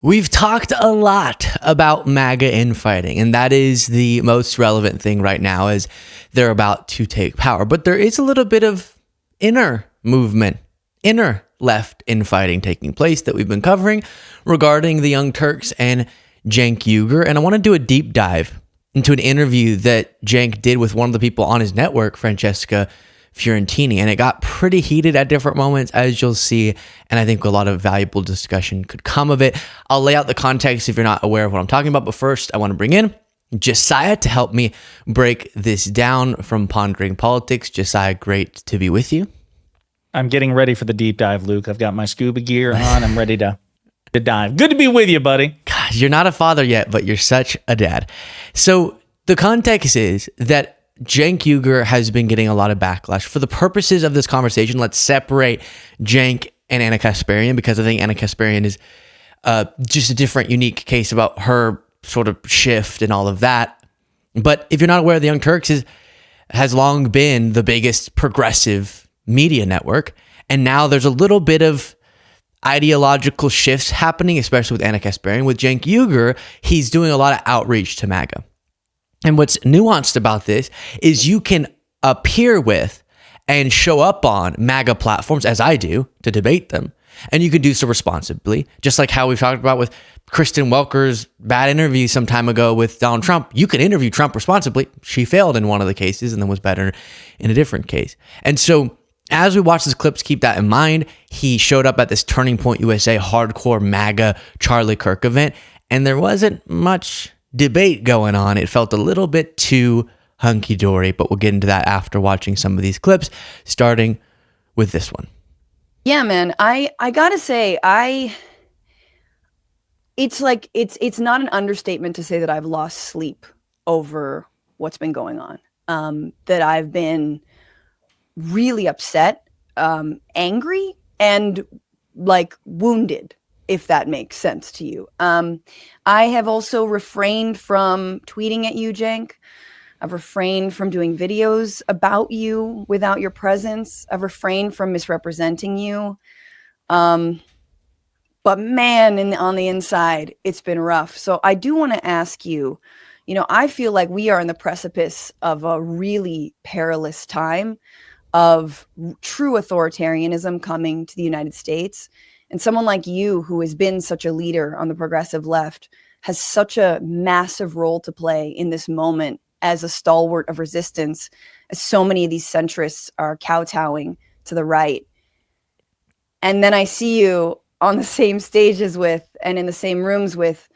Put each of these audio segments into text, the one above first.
We've talked a lot about MAGA infighting, and that is the most relevant thing right now as they're about to take power. But there is a little bit of inner movement, inner left infighting taking place that we've been covering regarding the Young Turks and Cenk Uygur. And I want to do a deep dive into an interview that Cenk did with one of the people on his network, Francesca Fiorentini, and it got pretty heated at different moments, as you'll see, and I think a lot of valuable discussion could come of it. I'll lay out the context if you're not aware of what I'm talking about, but first I want to bring in Josiah to help me break this down from Pondering Politics. Josiah, great to be with you. I'm getting ready for the deep dive, Luke. I've got my scuba gear on. I'm ready to dive. Good to be with you, buddy. God, you're not a father yet, but you're such a dad. So the context is that Cenk Uygur has been getting a lot of backlash. For the purposes of this conversation, let's separate Cenk and Ana Kasparian, because I think Ana Kasparian is just a different, unique case about her sort of shift and all of that. But if you're not aware, the Young Turks has long been the biggest progressive media network, and now there's a little bit of ideological shifts happening, especially with Ana Kasparian. With Cenk Uygur, he's doing a lot of outreach to MAGA. And what's nuanced about this is you can appear with and show up on MAGA platforms, as I do, to debate them. And you can do so responsibly, just like how we've talked about with Kristen Welker's bad interview some time ago with Donald Trump. You can interview Trump responsibly. She failed in one of the cases and then was better in a different case. And so as we watch these clips, keep that in mind. He showed up at this Turning Point USA hardcore MAGA Charlie Kirk event, and there wasn't much debate going on. It felt a little bit too hunky-dory, but we'll get into that after watching some of these clips, starting with this one. Yeah, man, I gotta say, it's not an understatement to say that I've lost sleep over what's been going on. That I've been really upset, angry, and like wounded, if that makes sense to you. I have also refrained from tweeting at you, Cenk. I've refrained from doing videos about you without your presence. I've refrained from misrepresenting you. But man, on the inside, it's been rough. So I do want to ask you, I feel like we are in the precipice of a really perilous time of true authoritarianism coming to the United States. And someone like you, who has been such a leader on the progressive left, has such a massive role to play in this moment as a stalwart of resistance, as so many of these centrists are kowtowing to the right. And then I see you on the same stages with, and in the same rooms with,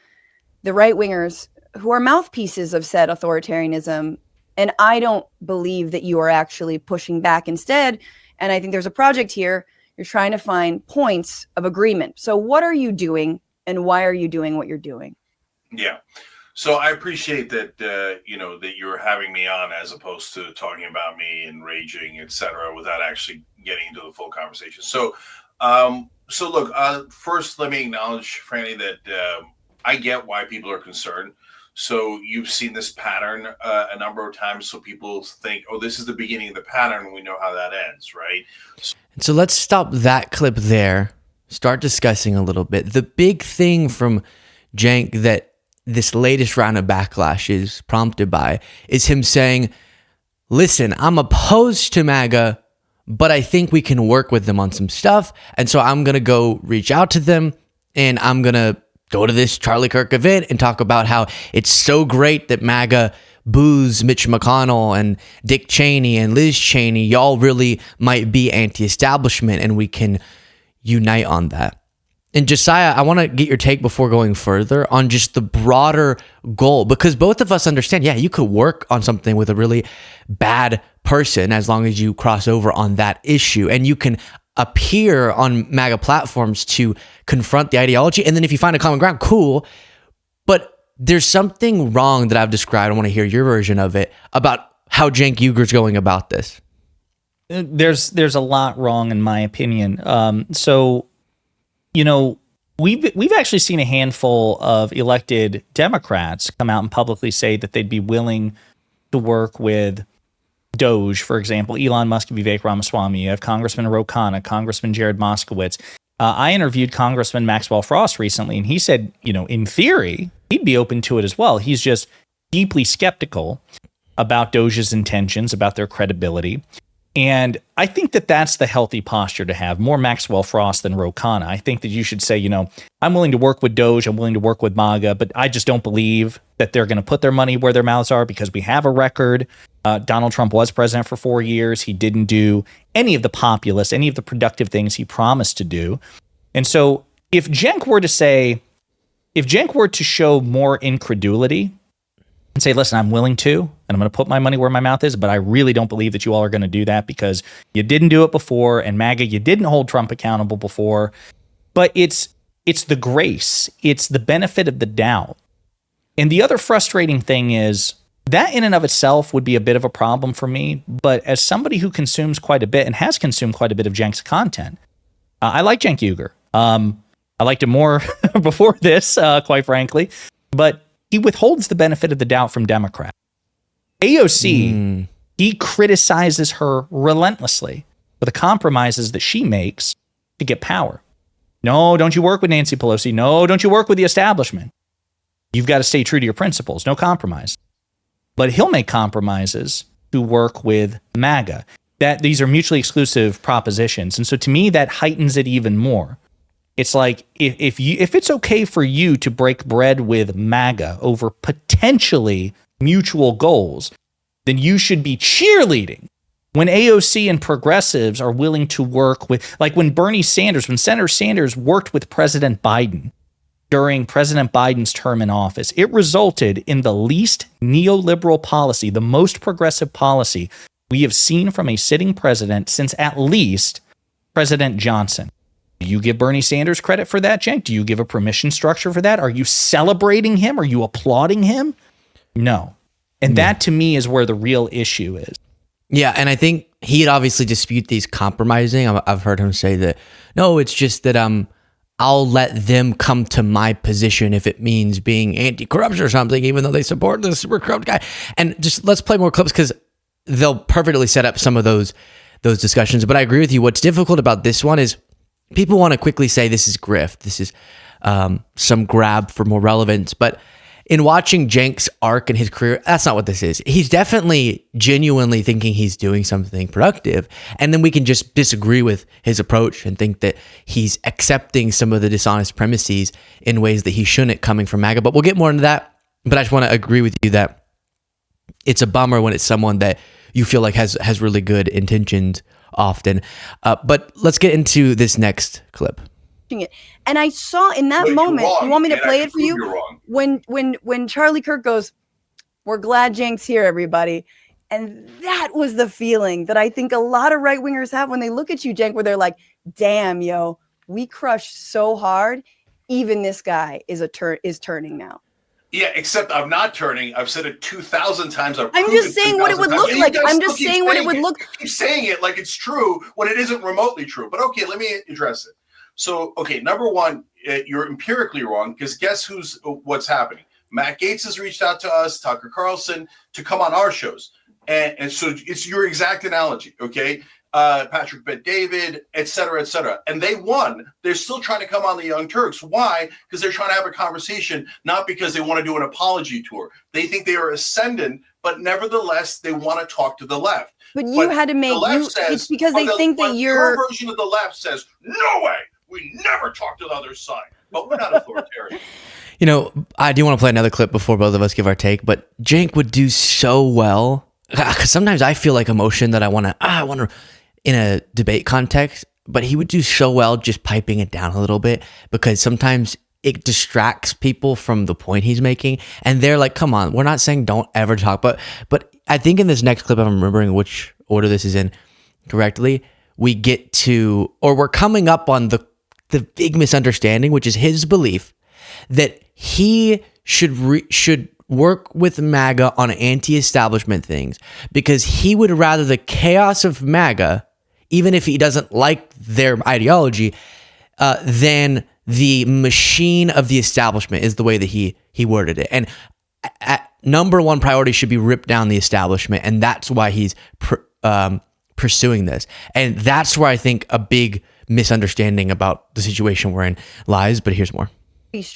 the right-wingers who are mouthpieces of said authoritarianism. And I don't believe that you are actually pushing back. Instead, and I think there's a project here, you're trying to find points of agreement. So what are you doing, and why are you doing what you're doing? Yeah. So I appreciate that, that you're having me on as opposed to talking about me and raging, et cetera, without actually getting into the full conversation. So, look, first, let me acknowledge, Franny, that I get why people are concerned. So you've seen this pattern a number of times. So people think, oh, this is the beginning of the pattern. We know how that ends, right? So let's stop that clip there. Start discussing a little bit. The big thing from Cenk that this latest round of backlash is prompted by is him saying, listen, I'm opposed to MAGA, but I think we can work with them on some stuff. And so I'm going to go reach out to them, and I'm going to go to this Charlie Kirk event and talk about how it's so great that MAGA boos Mitch McConnell and Dick Cheney and Liz Cheney. Y'all really might be anti-establishment, and we can unite on that. And Josiah, I want to get your take before going further on just the broader goal, because both of us understand, yeah, you could work on something with a really bad person as long as you cross over on that issue, and you can appear on MAGA platforms to confront the ideology. And then if you find a common ground, cool. But there's something wrong that I've described. I want to hear your version of it about how Cenk Uygur's going about this. There's a lot wrong, in my opinion. We've actually seen a handful of elected Democrats come out and publicly say that they'd be willing to work with Doge, for example, Elon Musk, Vivek Ramaswamy. You have Congressman Ro Khanna, Congressman Jared Moskowitz. I interviewed Congressman Maxwell Frost recently, and he said, in theory, he'd be open to it as well. He's just deeply skeptical about Doge's intentions, about their credibility. And I think that that's the healthy posture to have, more Maxwell Frost than Ro Khanna. I think that you should say, I'm willing to work with Doge, I'm willing to work with MAGA, but I just don't believe that they're going to put their money where their mouths are because we have a record. Donald Trump was president for 4 years. He didn't do any of the populist, any of the productive things he promised to do. And so if Cenk were to show more incredulity and say, listen, I'm willing to, and I'm going to put my money where my mouth is, but I really don't believe that you all are going to do that because you didn't do it before, and MAGA, you didn't hold Trump accountable before. But it's the grace, it's the benefit of the doubt. And the other frustrating thing is that in and of itself would be a bit of a problem for me. But as somebody who consumes quite a bit and has consumed quite a bit of Cenk's content, I like Cenk Uygur. I liked him more before this, quite frankly. But he withholds the benefit of the doubt from Democrats. AOC, he criticizes her relentlessly for the compromises that she makes to get power. No, don't you work with Nancy Pelosi. No, don't you work with the establishment. You've got to stay true to your principles. No compromise. But he'll make compromises to work with MAGA. That these are mutually exclusive propositions. And so to me, that heightens it even more. It's like if it's okay for you to break bread with MAGA over potentially mutual goals, then you should be cheerleading when AOC and progressives are willing to work with, like when Senator Sanders worked with President Biden during President Biden's term in office. It resulted in the least neoliberal policy, the most progressive policy we have seen from a sitting president since at least President Johnson. Do you give Bernie Sanders credit for that, Cenk? Do you give a permission structure for that? Are you celebrating him? Are you applauding him? No. And that to me is where the real issue is. Yeah, and I think he'd obviously dispute these compromising. I've heard him say that, no, it's just that I'll let them come to my position if it means being anti-corruption or something, even though they support the super corrupt guy. And just let's play more clips because they'll perfectly set up some of those discussions. But I agree with you. What's difficult about this one is people want to quickly say this is grift. This is some grab for more relevance. But in watching Cenk's arc in his career, that's not what this is. He's definitely genuinely thinking he's doing something productive. And then we can just disagree with his approach and think that he's accepting some of the dishonest premises in ways that he shouldn't coming from MAGA. But we'll get more into that. But I just want to agree with you that it's a bummer when it's someone that you feel like has really good intentions often. But let's get into this next clip. It. And I saw in that moment, you want me to play it for you? When Charlie Kirk goes, "We're glad Cenk's here, everybody." And that was the feeling that I think a lot of right-wingers have when they look at you, Cenk, where they're like, damn, yo, we crushed so hard. Even this guy is turning now. Yeah, except I'm not turning. I've said it 2,000 times. I'm just saying what it would look like. I'm just saying what it would look. Keep saying it like it's true when it isn't remotely true. But okay, let me address it. So, okay, number one, you're empirically wrong because guess what's happening? Matt Gaetz has reached out to us, Tucker Carlson, to come on our shows. And so it's your exact analogy, okay? Patrick Bet-David, et cetera, et cetera. And they won. They're still trying to come on the Young Turks. Why? Because they're trying to have a conversation, not because they want to do an apology tour. They think they are ascendant, but nevertheless, they want to talk to the left. But you had to make it's because they think that your version of the left says, no way. We never talk to the other side, but we're not authoritarian. You know, I do want to play another clip before both of us give our take, but Cenk would do so well. Because sometimes I feel like emotion that I want to, in a debate context, but he would do so well just piping it down a little bit because sometimes it distracts people from the point he's making. And they're like, come on, we're not saying don't ever talk. But I think in this next clip, if I'm remembering which order this is in correctly, we get to, or we're coming up on the big misunderstanding, which is his belief that he should work with MAGA on anti-establishment things because he would rather the chaos of MAGA, even if he doesn't like their ideology, than the machine of the establishment is the way that he worded it. And number one priority should be rip down the establishment, and that's why he's pursuing this. And that's where I think a big misunderstanding about the situation we're in lies, but here's more.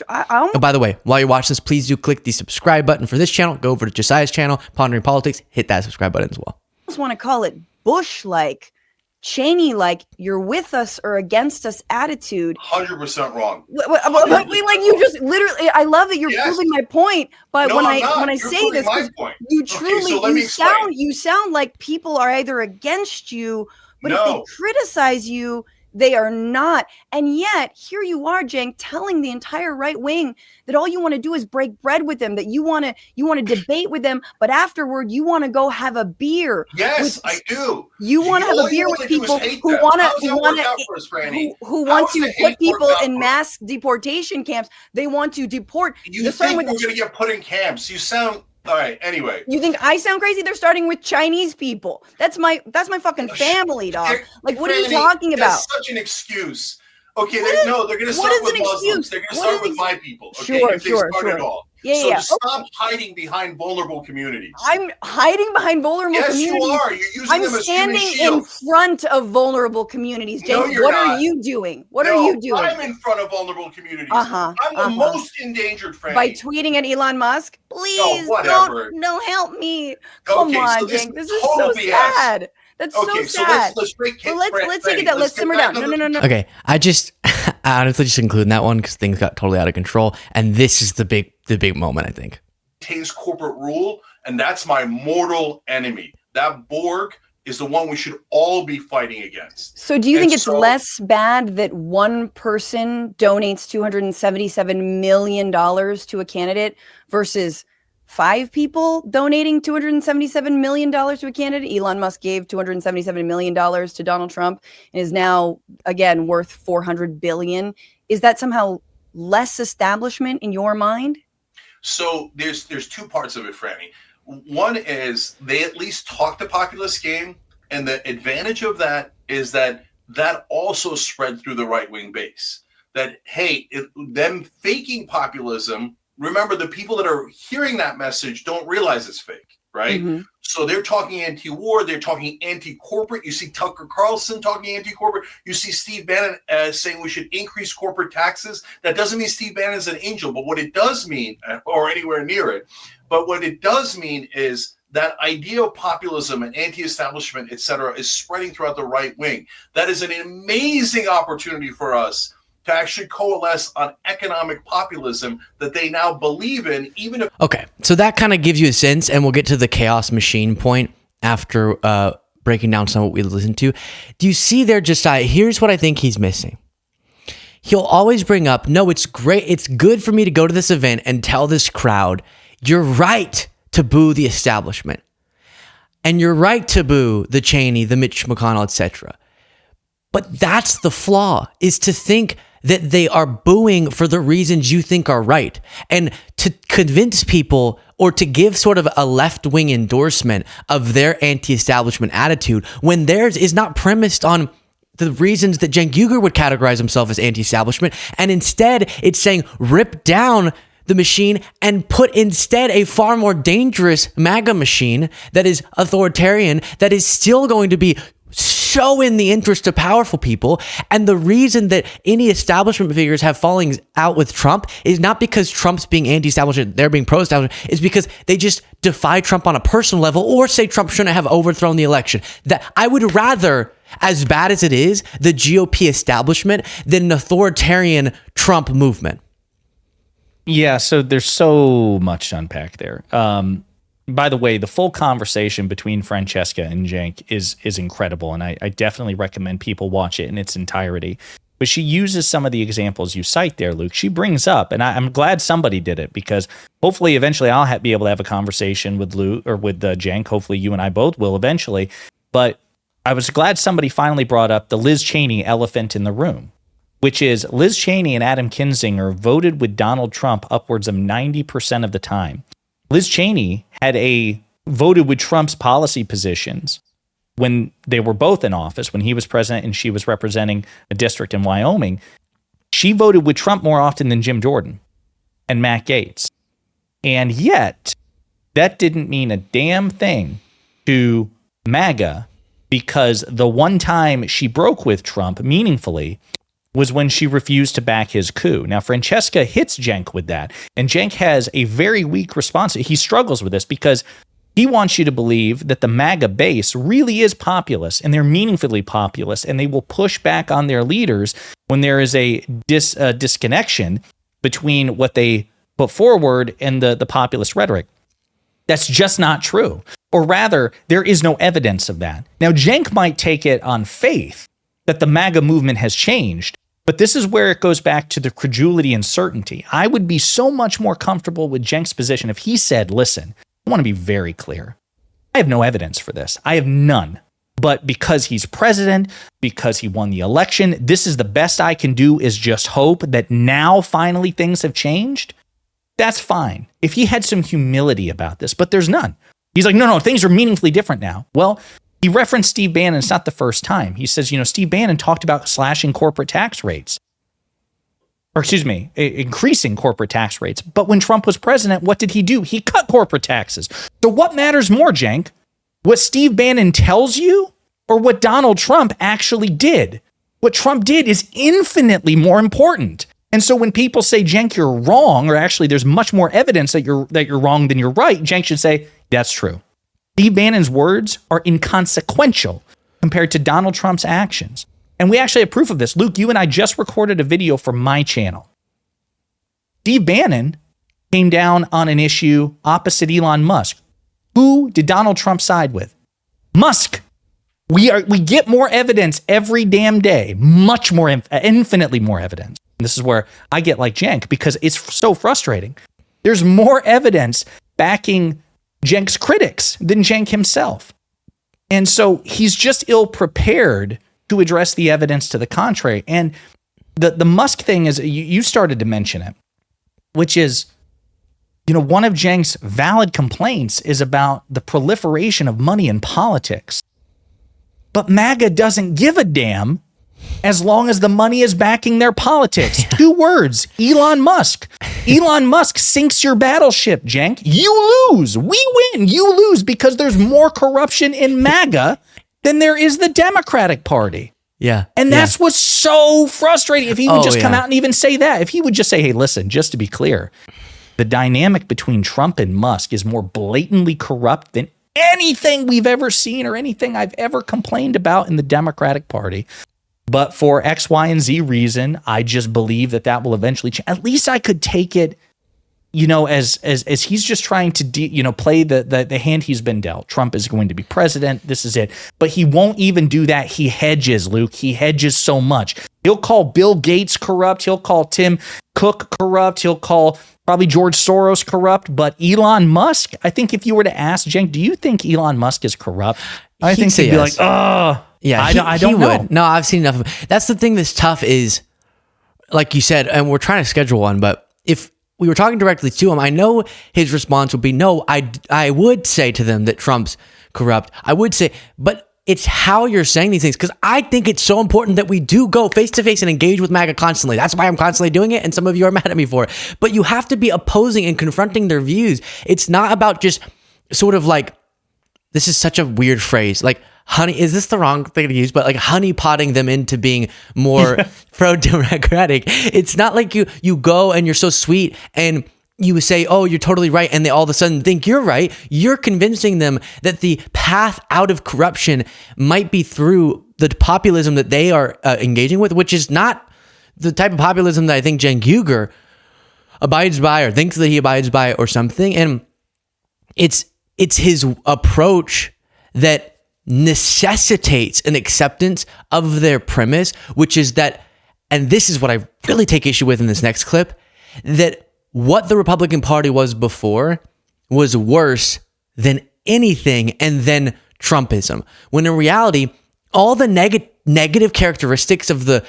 I Oh, by the way, while you watch this, please do click the subscribe button for this channel. Go over to Josiah's channel, Pondering Politics. Hit that subscribe button as well. almost want to call it Bush-like, Cheney-like, you're with us or against us attitude. 100% wrong. Like you just literally, I love that you're proving my point. But No, when I'm not. I You're say proving this, my 'cause point. you Okay, truly, so let me explain. you sound like people are either against you, but if No. they criticize you, they are not. And yet, here you are, Cenk, telling the entire right wing that all you want to do is break bread with them, that you want to debate with them, but afterward you want to go have a beer. Yes, I do. You want to have a All you beer wanna with do is people hate who them. want How does that work to out for us, Franny? who How want does the to hate put people work out in for us? mass deportation camps. They want to deport. You They're starting think we're with going to get put in camps? You sound all right. Anyway, You think I sound crazy? They're starting with Chinese people. That's my fucking family, dog. Like, what are you Franny, talking about? That's such an excuse. Okay, What they're is- going to what start is with an Muslims. excuse? They're going to What start is with ex- my people. Okay, Sure, if they sure, start sure. at all. Yeah, So yeah. just stop hiding behind vulnerable communities. I'm hiding behind vulnerable Yes, communities. you are. You're using I'm them as human standing in shields. front of vulnerable communities. No, James, you're what not. are you doing? What are No, you doing? I'm in front of vulnerable communities. Uh-huh, I'm the most endangered, Franny. By tweeting at Elon Musk? Please whatever. don't help me. Come Okay, on, so this Cenk. is This is so total BS. sad. That's Okay, so so sad. let's break. Well, let's take it down. Let's simmer down. No. Okay, I honestly just include that one because things got totally out of control, and this is the big moment, I think. Maintains corporate rule, and that's my mortal enemy. That Borg is the one we should all be fighting against. So do you think it's so- less bad that one person donates $277 million to a candidate versus 5 people donating $277 million to a candidate? Elon Musk gave $277 million to Donald Trump and is now, again, worth $400 billion. Is that somehow less establishment in your mind? So there's two parts of it, Franny. One is they at least talk the populist game, and the advantage of that is that also spread through the right-wing base. That, hey, them faking populism, remember the people that are hearing that message don't realize it's fake, right? Mhm. So they're talking anti-war, they're talking anti-corporate. You see Tucker Carlson talking anti-corporate. You see Steve Bannon saying we should increase corporate taxes. That doesn't mean Steve Bannon is an angel, but what it does mean, or anywhere near it, but what it does mean is that idea of populism and anti-establishment, et cetera, is spreading throughout the right wing. That is an amazing opportunity for us to actually coalesce on economic populism that they now believe in, even if. Okay, so that kind of gives you a sense, and we'll get to the chaos machine point after breaking down some of what we listened to. Do you see there, Josiah? Here's what I think he's missing. He'll always bring up, no, it's great. It's good for me to go to this event and tell this crowd, you're right to boo the establishment. And you're right to boo the Cheney, the Mitch McConnell, etc. But that's the flaw, is to think that they are booing for the reasons you think are right. And to convince people or to give sort of a left-wing endorsement of their anti-establishment attitude when theirs is not premised on the reasons that Cenk Uygur would categorize himself as anti-establishment. And instead, it's saying rip down the machine and put instead a far more dangerous MAGA machine that is authoritarian, that is still going to be so in the interest of powerful people. And the reason that any establishment figures have fallings out with Trump is not because Trump's being anti-establishment, they're being pro-establishment, it's because they just defy Trump on a personal level or say Trump shouldn't have overthrown the election. That I would rather, as bad as it is, the GOP establishment than an authoritarian Trump movement. Yeah, so there's so much to unpack there. By the way, the full conversation between Francesca and Cenk is incredible, and I definitely recommend people watch it in its entirety. But she uses some of the examples you cite there, Luke. She brings up, and I'm glad somebody did it, because hopefully eventually I'll be able to have a conversation with Luke or with Cenk. Hopefully you and I both will eventually. But I was glad somebody finally brought up the Liz Cheney elephant in the room, which is Liz Cheney and Adam Kinzinger voted with Donald Trump upwards of 90% of the time. Liz Cheney had voted with Trump's policy positions when they were both in office, when he was president and she was representing a district in Wyoming. She voted with Trump more often than Jim Jordan and Matt Gaetz. And yet, that didn't mean a damn thing to MAGA because the one time she broke with Trump meaningfully was when she refused to back his coup. Now, Francesca hits Cenk with that, and Cenk has a very weak response. He struggles with this because he wants you to believe that the MAGA base really is populist, and they're meaningfully populist, and they will push back on their leaders when there is a disconnection between what they put forward and the populist rhetoric. That's just not true. Or rather, there is no evidence of that. Now, Cenk might take it on faith that the MAGA movement has changed, but this is where it goes back to the credulity and certainty. I would be so much more comfortable with Cenk's position if he said, listen, I want to be very clear. I have no evidence for this. I have none. But because he's president, because he won the election, this is the best I can do is just hope that now finally things have changed. That's fine. If he had some humility about this, but there's none. He's like, no, things are meaningfully different now. Well, he referenced Steve Bannon. It's not the first time. He says, Steve Bannon talked about slashing corporate tax rates. Or increasing corporate tax rates. But when Trump was president, what did he do? He cut corporate taxes. So what matters more, Cenk? What Steve Bannon tells you or what Donald Trump actually did? What Trump did is infinitely more important. And so when people say, Cenk, you're wrong, or actually there's much more evidence that you're wrong than you're right, Cenk should say, that's true. Steve Bannon's words are inconsequential compared to Donald Trump's actions. And we actually have proof of this. Luke, you and I just recorded a video for my channel. Steve Bannon came down on an issue opposite Elon Musk. Who did Donald Trump side with? Musk. We get more evidence every damn day, much more, infinitely more evidence. And this is where I get like Cenk because it's so frustrating. There's more evidence backing Cenk's critics than Cenk himself. And so he's just ill-prepared to address the evidence to the contrary. And the Musk thing is, you started to mention it, which is, one of Cenk's valid complaints is about the proliferation of money in politics. But MAGA doesn't give a damn as long as the money is backing their politics. 2 words, Elon Musk. Elon Musk sinks your battleship, Cenk. You lose. We win. You lose because there's more corruption in MAGA than there is the Democratic Party. Yeah. And that's what's so frustrating. If he would just come out and even say that, if he would just say, hey, listen, just to be clear, the dynamic between Trump and Musk is more blatantly corrupt than anything we've ever seen or anything I've ever complained about in the Democratic Party. But for X, Y, and Z reason, I just believe that will eventually change. At least I could take it, as he's just trying to, play the hand he's been dealt. Trump is going to be president. This is it. But he won't even do that. He hedges, Luke. He hedges so much. He'll call Bill Gates corrupt. He'll call Tim Cook corrupt. He'll call probably George Soros corrupt. But Elon Musk, I think if you were to ask Cenk, do you think Elon Musk is corrupt? I think he'd be like, oh. Yeah, I don't know. No, I've seen enough of it. That's the thing that's tough is, like you said, and we're trying to schedule one, but if we were talking directly to him, I know his response would be, no, I would say to them that Trump's corrupt. I would say, but it's how you're saying these things, because I think it's so important that we do go face-to-face and engage with MAGA constantly. That's why I'm constantly doing it, and some of you are mad at me for it. But you have to be opposing and confronting their views. It's not about just sort of like, this is such a weird phrase, like, is this the wrong thing to use? But like honeypotting them into being more pro-democratic. It's not like you go and you're so sweet and you say, oh, you're totally right. And they all of a sudden think you're right. You're convincing them that the path out of corruption might be through the populism that they are engaging with, which is not the type of populism that I think Cenk Uygur abides by or thinks that he abides by or something. And it's his approach that necessitates an acceptance of their premise, which is that, and this is what I really take issue with in this next clip, that what the Republican Party was before was worse than anything and then Trumpism. When in reality, all the negative characteristics of the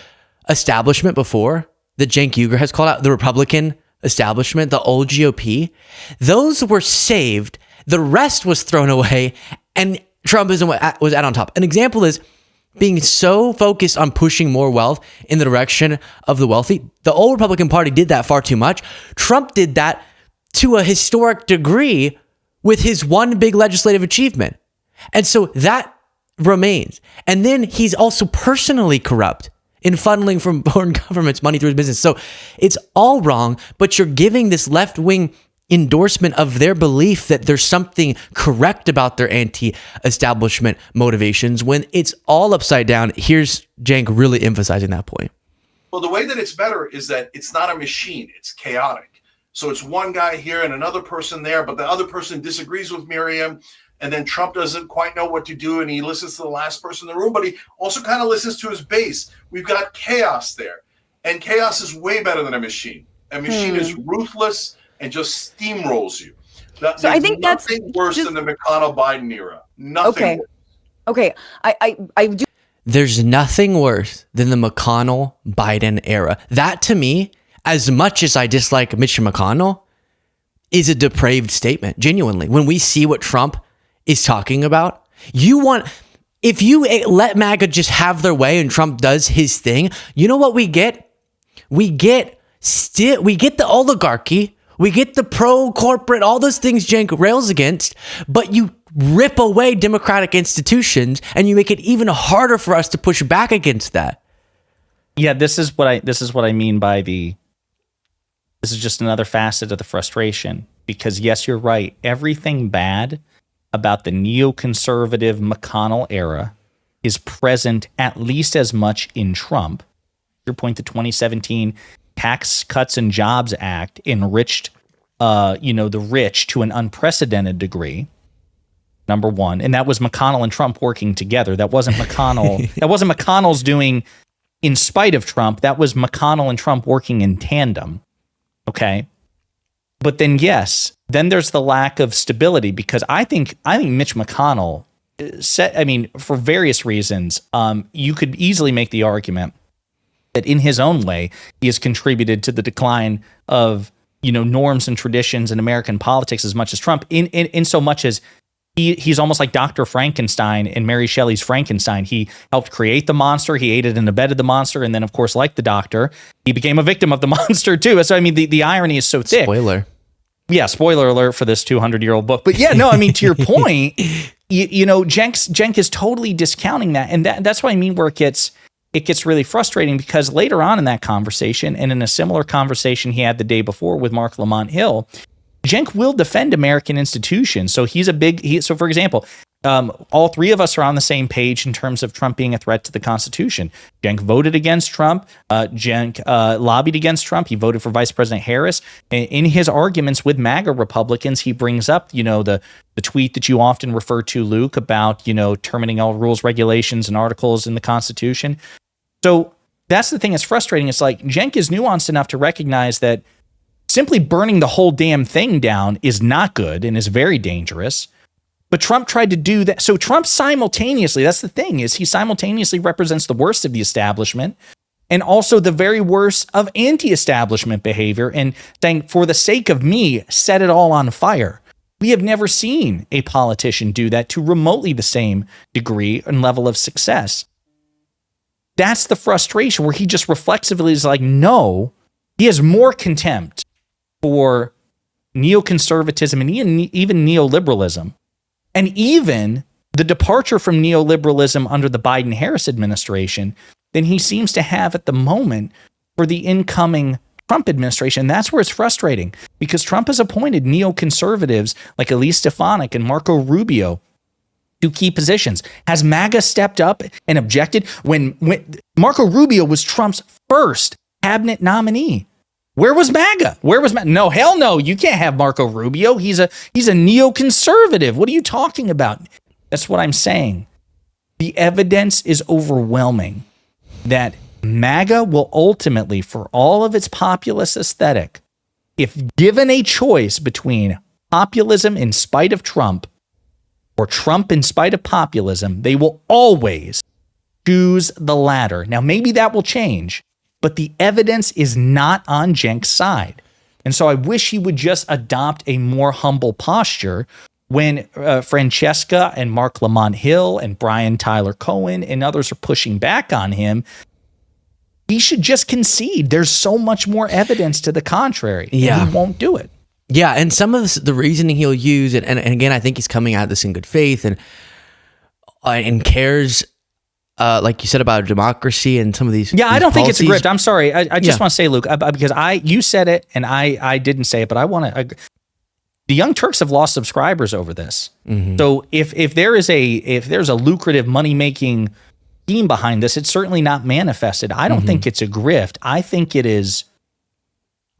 establishment before, that Cenk Uygur has called out, the Republican establishment, the old GOP, those were saved. The rest was thrown away, and Trumpism was out on top. An example is being so focused on pushing more wealth in the direction of the wealthy. The old Republican Party did that far too much. Trump did that to a historic degree with his one big legislative achievement. And so that remains. And then he's also personally corrupt in funneling from foreign governments money through his business. So it's all wrong, but you're giving this left-wing endorsement of their belief that there's something correct about their anti-establishment motivations when it's all upside down. Here's Cenk really emphasizing that point. Well, the way that it's better is that it's not a machine. It's chaotic. So it's one guy here and another person there, but the other person disagrees with Miriam. And then Trump doesn't quite know what to do, and he listens to the last person in the room, but he also kind of listens to his base. We've got chaos there. And chaos is way better than a machine. A machine is ruthless and just steamrolls you. So I think that's nothing worse than the McConnell-Biden era. Nothing worse. Okay. I do. There's nothing worse than the McConnell-Biden era. That, to me, as much as I dislike Mitch McConnell, is a depraved statement, genuinely. When we see what Trump is talking about, if you let MAGA just have their way and Trump does his thing, you know what we get? We get the oligarchy, we get the pro-corporate, all those things Cenk rails against, but you rip away democratic institutions and you make it even harder for us to push back against that. Yeah, this is what I mean by this is just another facet of the frustration, because yes, you're right. Everything bad about the neoconservative McConnell era is present at least as much in Trump. Your point, the 2017 Tax Cuts and Jobs Act enriched, the rich to an unprecedented degree. Number one, and that was McConnell and Trump working together. That wasn't McConnell. That wasn't McConnell's doing in spite of Trump. That was McConnell and Trump working in tandem. Okay. But then, yes, then there's the lack of stability, because I think Mitch McConnell for various reasons, you could easily make the argument that in his own way, he has contributed to the decline of, norms and traditions in American politics as much as Trump, in so much as he's almost like Dr. Frankenstein in Mary Shelley's Frankenstein. He helped create the monster. He aided and abetted the monster. And then, of course, like the doctor, he became a victim of the monster, too. So, the irony is so thick. Spoiler. Yeah, spoiler alert for this 200-year-old book. But yeah, no, to your point, Cenk is totally discounting that. And that's what I mean, where it gets really frustrating, because later on in that conversation, and in a similar conversation he had the day before with Mark Lamont Hill, Cenk will defend American institutions. So so for example, all three of us are on the same page in terms of Trump being a threat to the Constitution. Cenk voted against Trump. Cenk lobbied against Trump. He voted for Vice President Harris. In his arguments with MAGA Republicans, he brings up, the tweet that you often refer to, Luke, about, terminating all rules, regulations, and articles in the Constitution. So that's the thing that's frustrating. It's like Cenk is nuanced enough to recognize that simply burning the whole damn thing down is not good and is very dangerous. But Trump tried to do that. So Trump simultaneously, that's the thing, is he simultaneously represents the worst of the establishment and also the very worst of anti-establishment behavior, and saying, for the sake of me, set it all on fire. We have never seen a politician do that to remotely the same degree and level of success. That's the frustration, where he just reflexively is like, no, he has more contempt for neoconservatism and even neoliberalism. And even the departure from neoliberalism under the Biden-Harris administration than he seems to have at the moment for the incoming Trump administration. That's where it's frustrating, because Trump has appointed neoconservatives like Elise Stefanik and Marco Rubio to key positions. Has MAGA stepped up and objected when Marco Rubio was Trump's first cabinet nominee? Where was MAGA? No, hell no. You can't have Marco Rubio. He's a neoconservative. What are you talking about? That's what I'm saying. The evidence is overwhelming that MAGA will ultimately, for all of its populist aesthetic, if given a choice between populism in spite of Trump or Trump in spite of populism, they will always choose the latter. Now, maybe that will change, but the evidence is not on Cenk's side. And so I wish he would just adopt a more humble posture when Francesca and Mark Lamont Hill and Brian Tyler Cohen and others are pushing back on him. He should just concede. There's so much more evidence to the contrary. Yeah. And he won't do it. Yeah, and some of the reasoning he'll use, and again, I think he's coming at this in good faith, and and cares, like you said, about democracy and some of these. Yeah, I don't think it's a policies. grift. I'm sorry. I just want to say, Luke, because you said it and I didn't say it, but I want to. The Young Turks have lost subscribers over this. Mm-hmm. So if there's a lucrative money making scheme behind this, it's certainly not manifested. I don't think it's a grift. I think it is.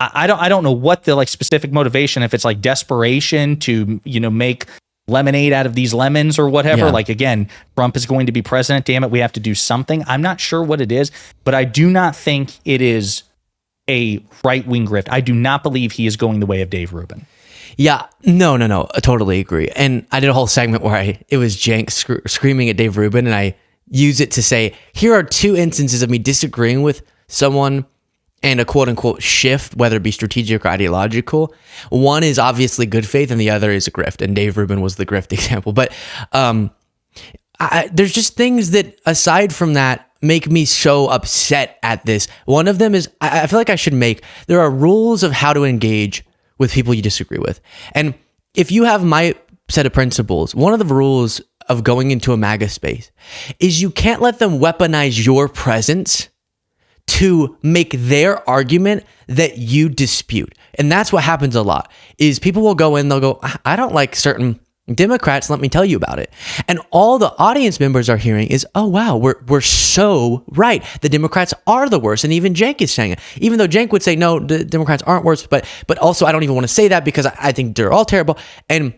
I don't know what the like specific motivation, if it's like desperation to, make lemonade out of these lemons or whatever. Yeah. Like, again, Trump is going to be president. Damn it. We have to do something. I'm not sure what it is, but I do not think it is a right wing grift. I do not believe he is going the way of Dave Rubin. Yeah, no, I totally agree. And I did a whole segment where it was Cenk screaming at Dave Rubin, and I use it to say, here are two instances of me disagreeing with someone and a quote unquote shift, whether it be strategic or ideological. One is obviously good faith and the other is a grift. And Dave Rubin was the grift example. But there's just things that aside from that make me so upset at this. One of them is I feel like there are rules of how to engage with people you disagree with. And if you have my set of principles, one of the rules of going into a MAGA space is you can't let them weaponize your presence to make their argument that you dispute. And that's what happens a lot is people will go in, they'll go, I don't like certain Democrats, let me tell you about it. And all the audience members are hearing is, oh wow, we're so right. The Democrats are the worst. And even Cenk is saying it. Even though Cenk would say, no, the Democrats aren't worse, but also I don't even want to say that because I think they're all terrible. And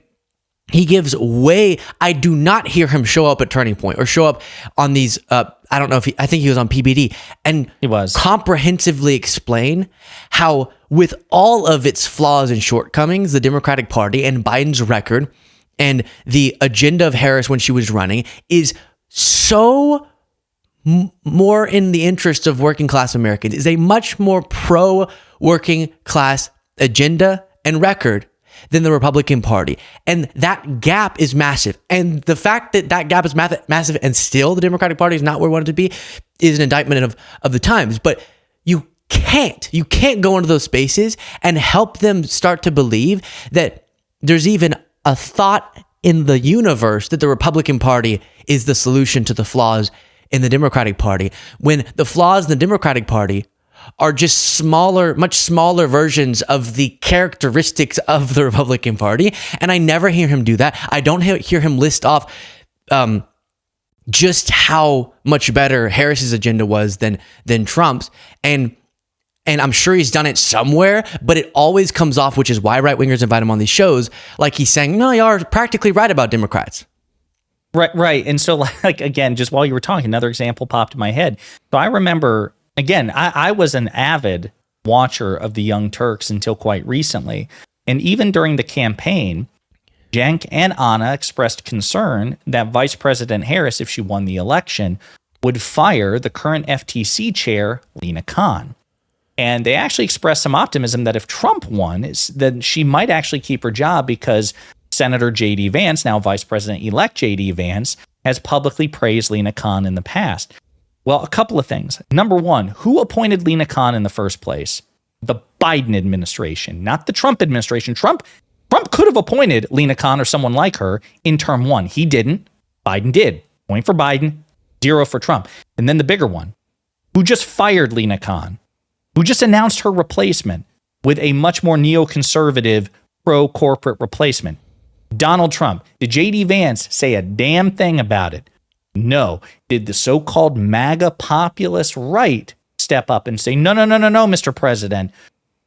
he gives I do not hear him show up at Turning Point or show up on these, I don't know I think he was on PBD and he was comprehensively explain how with all of its flaws and shortcomings, the Democratic Party and Biden's record and the agenda of Harris when she was running is so more in the interest of working class Americans, is a much more pro working class agenda and record than the Republican Party. And that gap is massive. And the fact that that gap is massive and still the Democratic Party is not where we want it to be is an indictment of the times. But you can't go into those spaces and help them start to believe that there's even a thought in the universe that the Republican Party is the solution to the flaws in the Democratic Party, when the flaws in the Democratic Party are just much smaller versions of the characteristics of the Republican Party. And I never hear him do that. I don't hear him list off just how much better Harris's agenda was than Trump's. And I'm sure he's done it somewhere, but it always comes off, which is why right-wingers invite him on these shows, like he's saying, no, you are practically right about Democrats. Right. And so, like, again, just while you were talking, another example popped in my head. So I remember, again, I was an avid watcher of the Young Turks until quite recently. And even during the campaign, Cenk and Anna expressed concern that Vice President Harris, if she won the election, would fire the current FTC chair, Lina Khan. And they actually expressed some optimism that if Trump won, then she might actually keep her job because Senator J.D. Vance, now Vice President-elect J.D. Vance, has publicly praised Lina Khan in the past. Well, a couple of things. Number one, who appointed Lina Khan in the first place? The Biden administration, not the Trump administration. Trump could have appointed Lina Khan or someone like her in term one. He didn't. Biden did. Point for Biden, 0 for Trump. And then the bigger one, who just fired Lina Khan, who just announced her replacement with a much more neoconservative pro-corporate replacement. Donald Trump. Did J.D. Vance say a damn thing about it? No. Did the so-called MAGA populist right step up and say, no, Mr. President,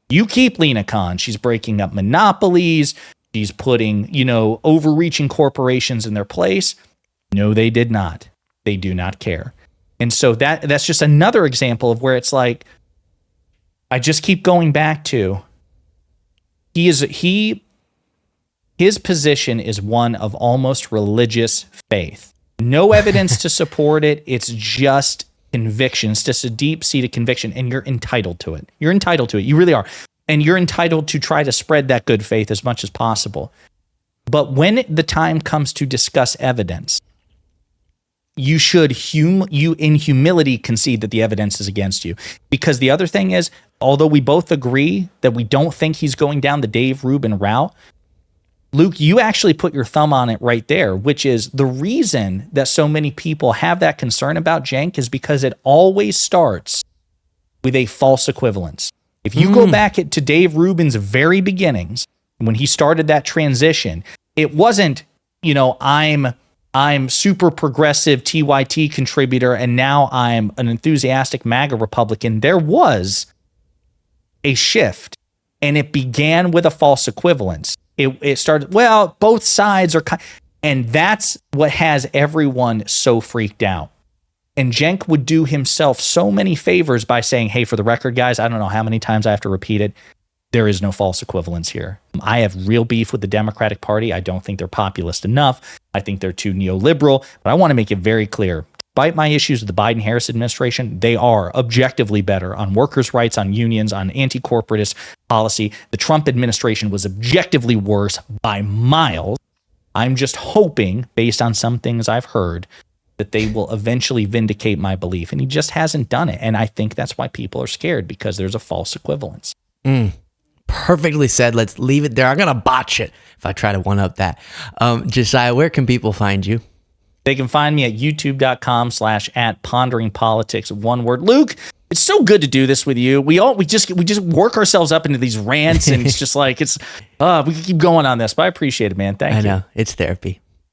you keep Lina Khan. She's breaking up monopolies. She's putting, overreaching corporations in their place. No, they did not. They do not care. And so that's just another example of where it's like, I just keep going back to his position is one of almost religious faith. No evidence to support it. It's just conviction. It's just a deep-seated conviction, and you're entitled to it. You're entitled to it. You really are. And you're entitled to try to spread that good faith as much as possible. But when the time comes to discuss evidence, you should in humility concede that the evidence is against you. Because the other thing is, although we both agree that we don't think he's going down the Dave Rubin route, Luke, you actually put your thumb on it right there, which is the reason that so many people have that concern about Cenk is because it always starts with a false equivalence. If you go back to Dave Rubin's very beginnings, when he started that transition, it wasn't, I'm super progressive TYT contributor and now I'm an enthusiastic MAGA Republican. There was a shift, and it began with a false equivalence. It started, well, both sides are, and that's what has everyone so freaked out. And Cenk would do himself so many favors by saying, hey, for the record, guys, I don't know how many times I have to repeat it. There is no false equivalence here. I have real beef with the Democratic Party. I don't think they're populist enough. I think they're too neoliberal. But I want to make it very clear. Despite my issues with the Biden-Harris administration, they are objectively better on workers' rights, on unions, on anti-corporatist policy. The Trump administration was objectively worse by miles. I'm just hoping, based on some things I've heard, that they will eventually vindicate my belief. And he just hasn't done it. And I think that's why people are scared, because there's a false equivalence. Perfectly said. Let's leave it there. I'm going to botch it if I try to one-up that. Josiah, where can people find you? They can find me at youtube.com/@ponderingpolitics. One word. Luke, it's so good to do this with you. We just work ourselves up into these rants, and it's just like, we can keep going on this, but I appreciate it, man. Thank you. I know. It's therapy.